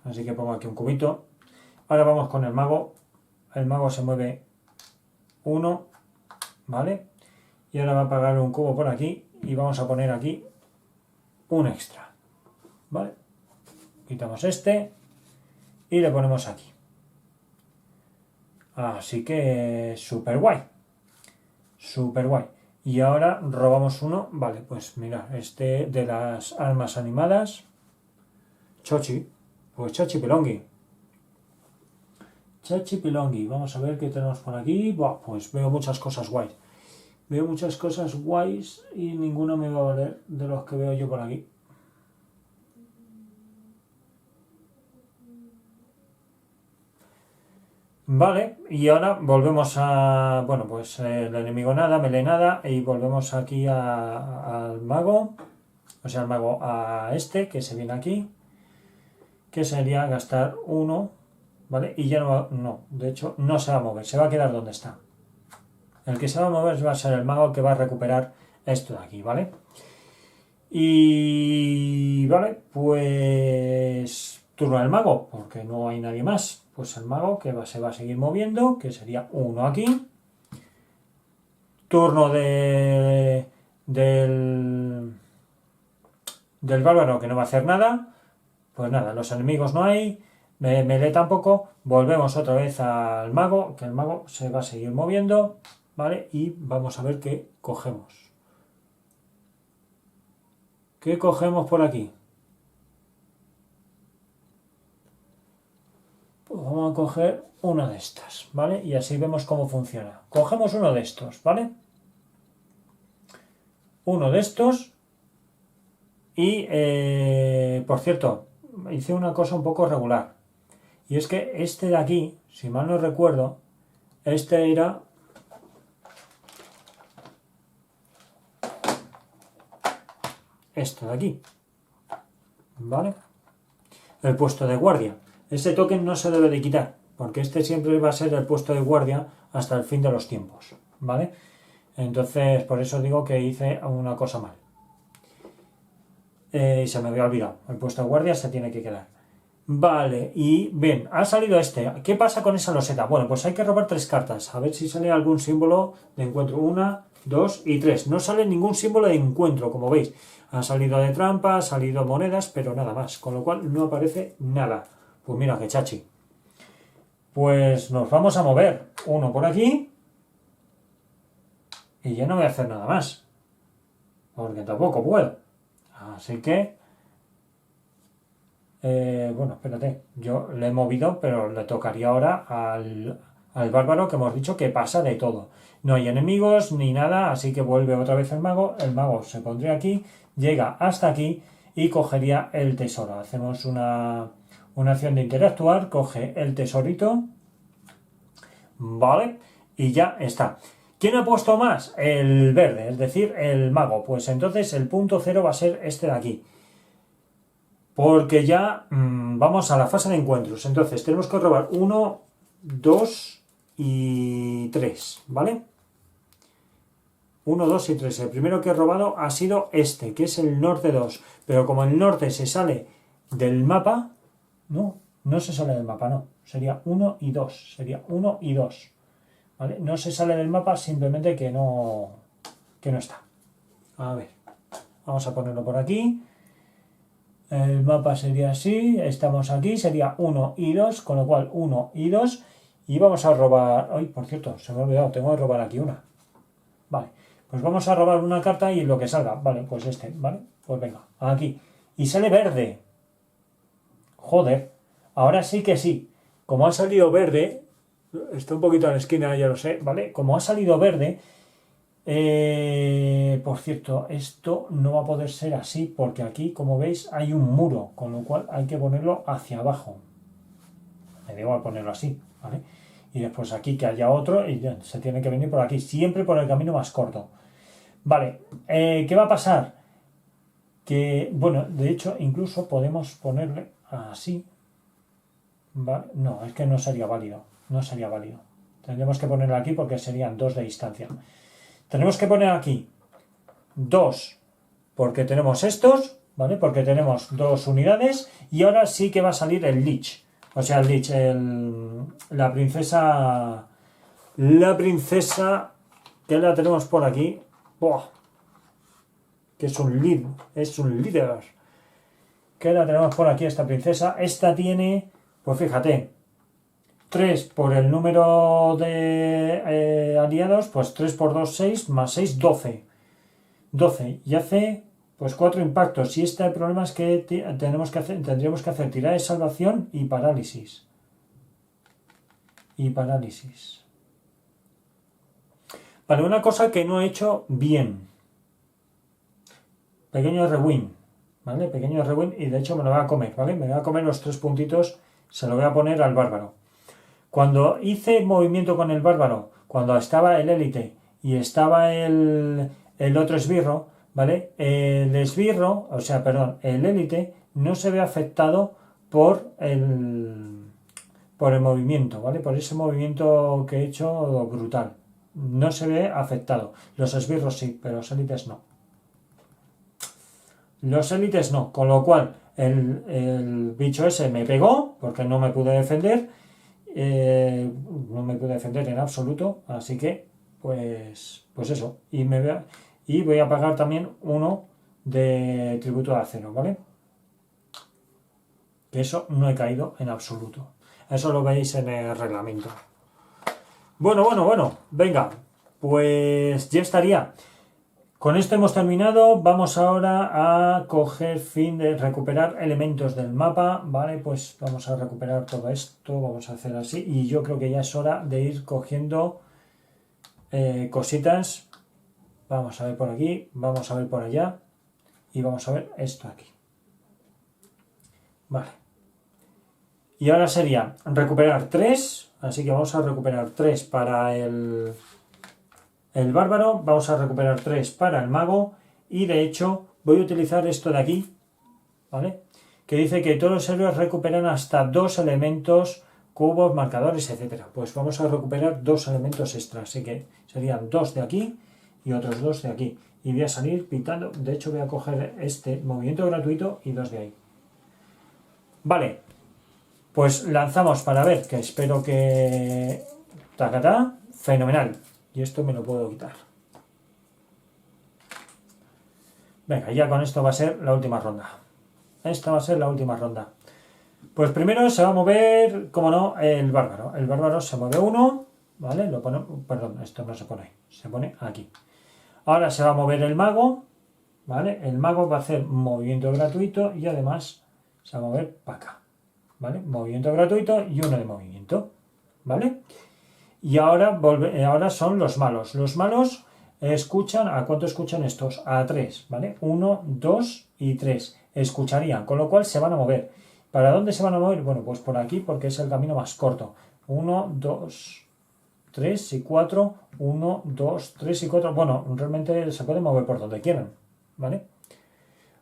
Así que pongo aquí un cubito. Ahora vamos con el mago. El mago se mueve 1. Vale. Y ahora va a pagar un cubo por aquí. Y vamos a poner aquí un extra. Vale. Quitamos este. Y le ponemos aquí. Así que súper guay. Súper guay. Y ahora robamos uno. Vale, pues mira, este de las armas animadas. Chochi. Pues Chachi Pelongui. Chachi Pelongui. Vamos a ver qué tenemos por aquí. Buah, pues veo muchas cosas guays. Veo muchas cosas guays y ninguna me va a valer de los que veo yo por aquí. Vale, y ahora volvemos a, bueno, pues el enemigo nada, melee nada, y volvemos aquí al mago, o sea, al mago a este, que se viene aquí, que sería gastar 1, ¿vale? Y ya no, de hecho, no se va a mover, se va a quedar donde está. El que se va a mover va a ser el mago que va a recuperar esto de aquí, ¿vale? Y, vale, pues turno del mago, porque no hay nadie más. Pues el mago que se va a seguir moviendo, que sería 1 aquí. Turno del bárbaro, que no va a hacer nada. Pues nada, los enemigos no hay. Melee tampoco. Volvemos otra vez al mago, que el mago se va a seguir moviendo. ¿Vale? Y vamos a ver qué cogemos. ¿Qué cogemos por aquí? Pues vamos a coger una de estas, ¿vale? Y así vemos cómo funciona. Cogemos uno de estos, ¿vale? Uno de estos. Y, por cierto, hice una cosa un poco regular. Y es que este de aquí, si mal no recuerdo, este era... este de aquí. ¿Vale? El puesto de guardia. Ese token no se debe de quitar, porque este siempre va a ser el puesto de guardia hasta el fin de los tiempos, ¿vale? Entonces, por eso digo que hice una cosa mal. Y se me había olvidado. El puesto de guardia se tiene que quedar. Vale, y ven, ha salido este. ¿Qué pasa con esa loseta? Bueno, pues hay que robar 3 cartas. A ver si sale algún símbolo de encuentro. 1, 2 y 3. No sale ningún símbolo de encuentro, como veis. Ha salido de trampa, ha salido monedas, pero nada más. Con lo cual no aparece nada. Pues mira, que chachi. Pues nos vamos a mover. Uno por aquí. Y ya no voy a hacer nada más. Porque tampoco puedo. Así que... bueno, espérate. Yo le he movido, pero le tocaría ahora al bárbaro, que hemos dicho que pasa de todo. No hay enemigos ni nada, así que vuelve otra vez el mago. El mago se pondría aquí, llega hasta aquí y cogería el tesoro. Hacemos una acción de interactuar, coge el tesorito, vale, y ya está. ¿Quién ha puesto más? El verde, es decir, el mago. Pues entonces el punto 0 va a ser este de aquí. Porque ya vamos a la fase de encuentros. Entonces tenemos que robar 1, 2 y 3, ¿vale? 1, 2 y 3. El primero que he robado ha sido este, que es el norte 2. Pero como el norte se sale del mapa... No se sale del mapa, no. Sería 1 y 2. Sería 1 y 2. ¿Vale? No se sale del mapa, simplemente que no está. A ver. Vamos a ponerlo por aquí. El mapa sería así. Estamos aquí. Sería 1 y 2. Con lo cual 1 y 2. Y vamos a robar... Ay, por cierto, se me ha olvidado. Tengo que robar aquí una. Vale. Pues vamos a robar una carta y lo que salga. Vale, pues este. Vale. Pues venga. Aquí. Y sale verde. Joder, ahora sí que sí. Como ha salido verde, está un poquito a la esquina, ya lo sé, ¿vale? Como ha salido verde, Por cierto, esto no va a poder ser así porque aquí, como veis, hay un muro, con lo cual hay que ponerlo hacia abajo. Me da igual ponerlo así, ¿vale? Y después aquí que haya otro y ya, se tiene que venir por aquí, siempre por el camino más corto. Vale, ¿qué va a pasar? Que, bueno, de hecho, incluso podemos ponerle así. ¿Vale? No, es que no sería válido. No sería válido. Tendríamos que ponerlo aquí porque serían 2 de distancia. Tenemos que poner aquí 2 porque tenemos estos, ¿vale? Porque tenemos 2 unidades y ahora sí que va a salir el Lich. O sea, el Lich, la princesa... La princesa que la tenemos por aquí. ¡Buah! Que es un líder. Que la tenemos por aquí esta princesa. Esta tiene, pues fíjate, 3 por el número de aliados, pues 3 por 2, 6, más 6, 12. 12. Y hace pues 4 impactos. Y el problema es que tendríamos que hacer tirada de salvación y parálisis. Vale, una cosa que no he hecho bien. Pequeño rewind, ¿vale? Pequeño rewind y de hecho me lo voy a comer, ¿vale? Me voy a comer los 3 puntitos, se lo voy a poner al bárbaro. Cuando hice movimiento con el bárbaro, cuando estaba el élite y estaba el otro esbirro, ¿vale? El esbirro, el élite no se ve afectado por el movimiento, ¿vale? Por ese movimiento que he hecho brutal. No se ve afectado. Los esbirros sí, pero los élites no. Los élites no, con lo cual el bicho ese me pegó porque no me pude defender, no me pude defender en absoluto, así que pues eso, y voy a pagar también 1 de tributo de acero, ¿vale? Que eso no he caído en absoluto, eso lo veis en el reglamento. Bueno, venga, pues ya estaría. Con esto hemos terminado, vamos ahora a coger fin de recuperar elementos del mapa, ¿vale? Pues vamos a recuperar todo esto, vamos a hacer así y yo creo que ya es hora de ir cogiendo cositas. Vamos a ver por aquí, vamos a ver por allá y vamos a ver esto aquí. Vale. Y ahora sería recuperar 3, así que vamos a recuperar 3 para el bárbaro, vamos a recuperar 3 para el mago y de hecho voy a utilizar esto de aquí, ¿vale? Que dice que todos los héroes recuperan hasta 2 elementos, cubos, marcadores, etcétera. Pues vamos a recuperar 2 elementos extra, así que serían 2 de aquí y otros 2 de aquí. Y voy a salir pintando, de hecho voy a coger este movimiento gratuito y 2 de ahí. Vale, pues lanzamos para ver, que espero que... Tacatá, fenomenal. Y esto me lo puedo quitar. Venga, ya con esto va a ser la última ronda. Esta va a ser la última ronda. Pues primero se va a mover, como no, el bárbaro. El bárbaro se mueve 1, ¿vale? Lo pone, perdón, esto no se pone ahí, se pone aquí. Ahora se va a mover el mago, ¿vale? El mago va a hacer movimiento gratuito y además se va a mover para acá, ¿vale? Movimiento gratuito y 1 de movimiento, ¿vale? Y ahora son los malos. Los malos escuchan, ¿a cuánto escuchan estos? A 3, ¿vale? 1, 2 y 3. Escucharían, con lo cual se van a mover. ¿Para dónde se van a mover? Bueno, pues por aquí porque es el camino más corto. 1, 2, 3 y 4. 1, 2, 3 y 4. Bueno, realmente se puede mover por donde quieran, ¿vale?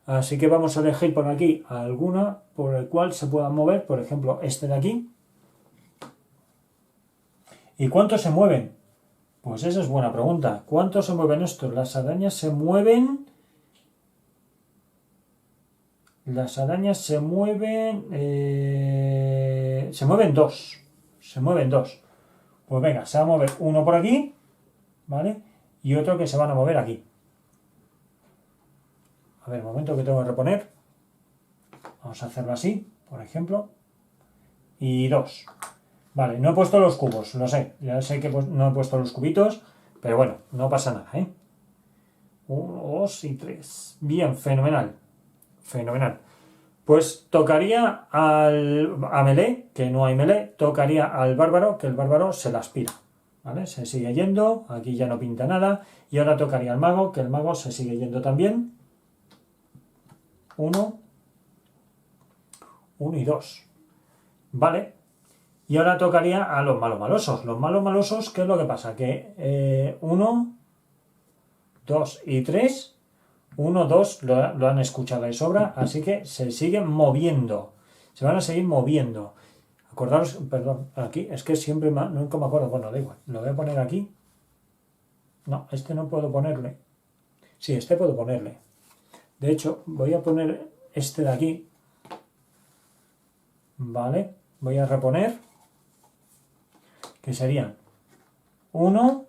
Así que vamos a elegir por aquí alguna por el cual se puedan mover. Por ejemplo, este de aquí. ¿Y cuántos se mueven? Pues esa es buena pregunta. ¿Cuántos se mueven estos? Las arañas se mueven... Las arañas se mueven... Se mueven 2. Se mueven 2. Pues venga, se va a mover uno por aquí, ¿vale? Y otro que se van a mover aquí. A ver, un momento que tengo que reponer. Vamos a hacerlo así, por ejemplo. Y 2. Vale, no he puesto los cubos, lo sé. Ya sé que no he puesto los cubitos, pero bueno, no pasa nada, ¿eh? 1, 2 y 3. Bien, fenomenal. Fenomenal. Pues tocaría a melee, que no hay melee. Tocaría al bárbaro, que el bárbaro se la aspira. ¿vale? Se sigue yendo, aquí ya no pinta nada, y ahora tocaría al mago, que el mago se sigue yendo también. 1, 1 y 2, ¿vale? Y ahora tocaría a los malos malosos. Los malos malosos, ¿qué es lo que pasa? Que 1, 2 y 3, 1, 2 lo han escuchado de sobra, así que se siguen moviendo. Se van a seguir moviendo. Acordaros, perdón, aquí, es que siempre nunca me acuerdo. Bueno, da igual, lo voy a poner aquí. No, este no puedo ponerle. Sí, este puedo ponerle. De hecho, voy a poner este de aquí. Vale, voy a reponer. Que serían 1,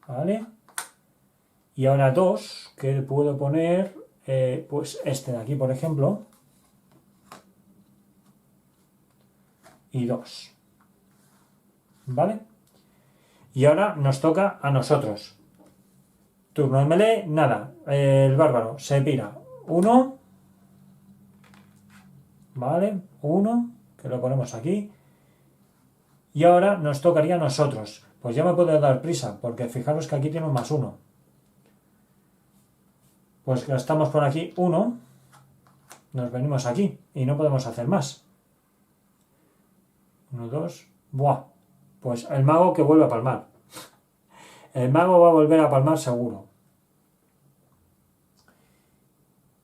¿vale? Y ahora 2, que puedo poner, pues este de aquí, por ejemplo. Y 2, ¿vale? Y ahora nos toca a nosotros. Turno de melee, nada. El bárbaro se pira. 1, ¿vale? 1, que lo ponemos aquí. Y ahora nos tocaría a nosotros. Pues ya me puedo dar prisa, porque fijaros que aquí tiene un +1. Pues gastamos por aquí 1. Nos venimos aquí y no podemos hacer más. 1, 2. ¡Buah! Pues el mago que vuelve a palmar. El mago va a volver a palmar seguro.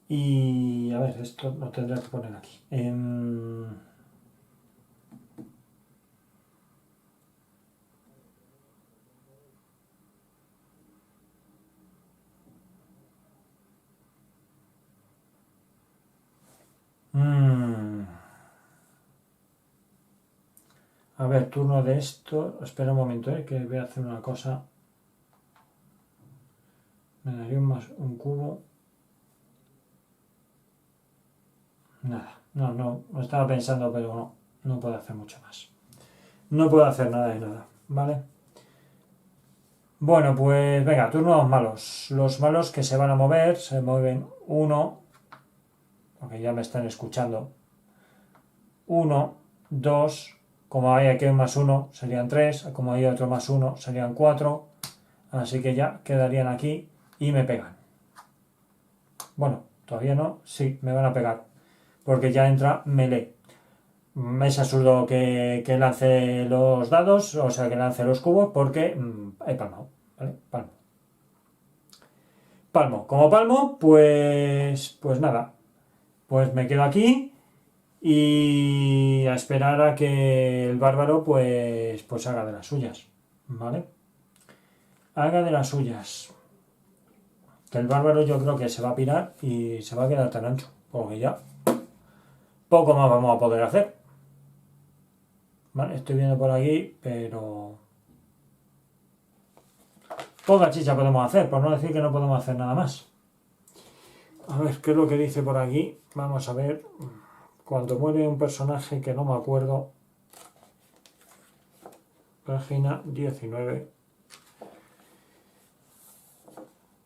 Y a ver, esto lo tendré que poner aquí. A ver, turno de esto. Espera un momento, que voy a hacer una cosa. Me daría un cubo. Nada, no, estaba pensando, pero no puedo hacer mucho más. No puedo hacer nada de nada, ¿vale? Bueno, pues venga, turno a los malos. Los malos que se van a mover, se mueven 1, porque ya me están escuchando. 1, 2, como hay aquí un +1, serían 3, como hay otro +1, serían 4, así que ya quedarían aquí y me pegan. Bueno, todavía no, sí, me van a pegar, porque ya entra melee. Es absurdo que lance los dados, o sea, que lance los cubos, porque he palmado, ¿vale? Palmo. Como palmo, pues nada, pues me quedo aquí y a esperar a que el bárbaro pues haga de las suyas, ¿vale? Haga de las suyas. Que el bárbaro yo creo que se va a pirar y se va a quedar tan ancho, porque ya poco más vamos a poder hacer. Vale, estoy viendo por aquí, pero poca chicha podemos hacer, por no decir que no podemos hacer nada más. A ver, ¿qué es lo que dice por aquí? Vamos a ver. Cuando muere un personaje que no me acuerdo. Página 19.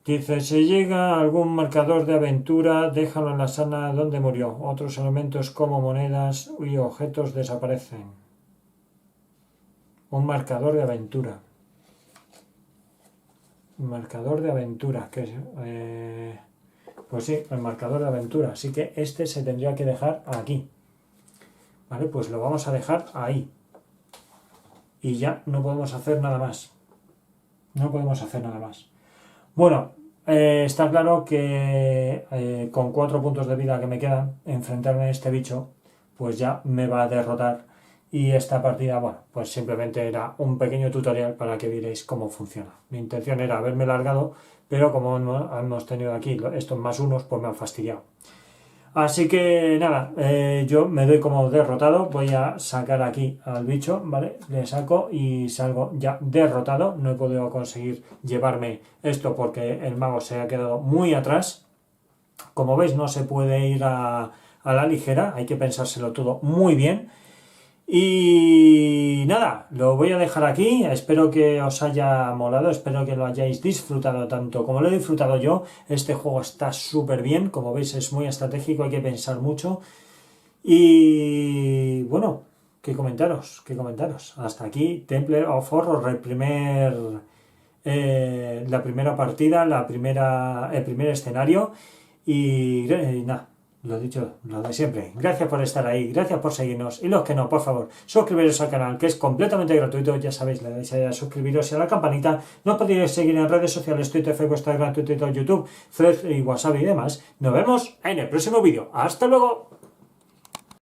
Dice, si llega a algún marcador de aventura, déjalo en la sala donde murió. Otros elementos como monedas y objetos desaparecen. Un marcador de aventura. Un marcador de aventura. Pues sí, el marcador de aventura. Así que este se tendría que dejar aquí. Vale, pues lo vamos a dejar ahí. Y ya no podemos hacer nada más. No podemos hacer nada más. Bueno, está claro que con 4 puntos de vida que me quedan, enfrentarme a este bicho, pues ya me va a derrotar. Y esta partida, bueno, pues simplemente era un pequeño tutorial para que vierais cómo funciona. Mi intención era haberme largado, pero como hemos tenido aquí estos +1, pues me han fastidiado. Así que nada, yo me doy como derrotado, voy a sacar aquí al bicho, ¿vale? Le saco y salgo ya derrotado, no he podido conseguir llevarme esto porque el mago se ha quedado muy atrás. Como veis, no se puede ir a la ligera, hay que pensárselo todo muy bien. Y nada, lo voy a dejar aquí, espero que os haya molado, espero que lo hayáis disfrutado tanto como lo he disfrutado yo. Este juego está súper bien, como veis es muy estratégico, hay que pensar mucho. Y bueno, ¿Qué comentaros? ¿Qué comentaros? Hasta aquí, Temple of Horror, la primera partida, el primer escenario. Y nada, lo dicho, lo de siempre. Gracias por estar ahí, gracias por seguirnos. Y los que no, por favor, suscribiros al canal, que es completamente gratuito. Ya sabéis, le dais a suscribiros y a la campanita. No podéis seguir en redes sociales, Twitter, Facebook, Instagram, Twitter, YouTube, Threads y WhatsApp y demás. Nos vemos en el próximo vídeo. ¡Hasta luego!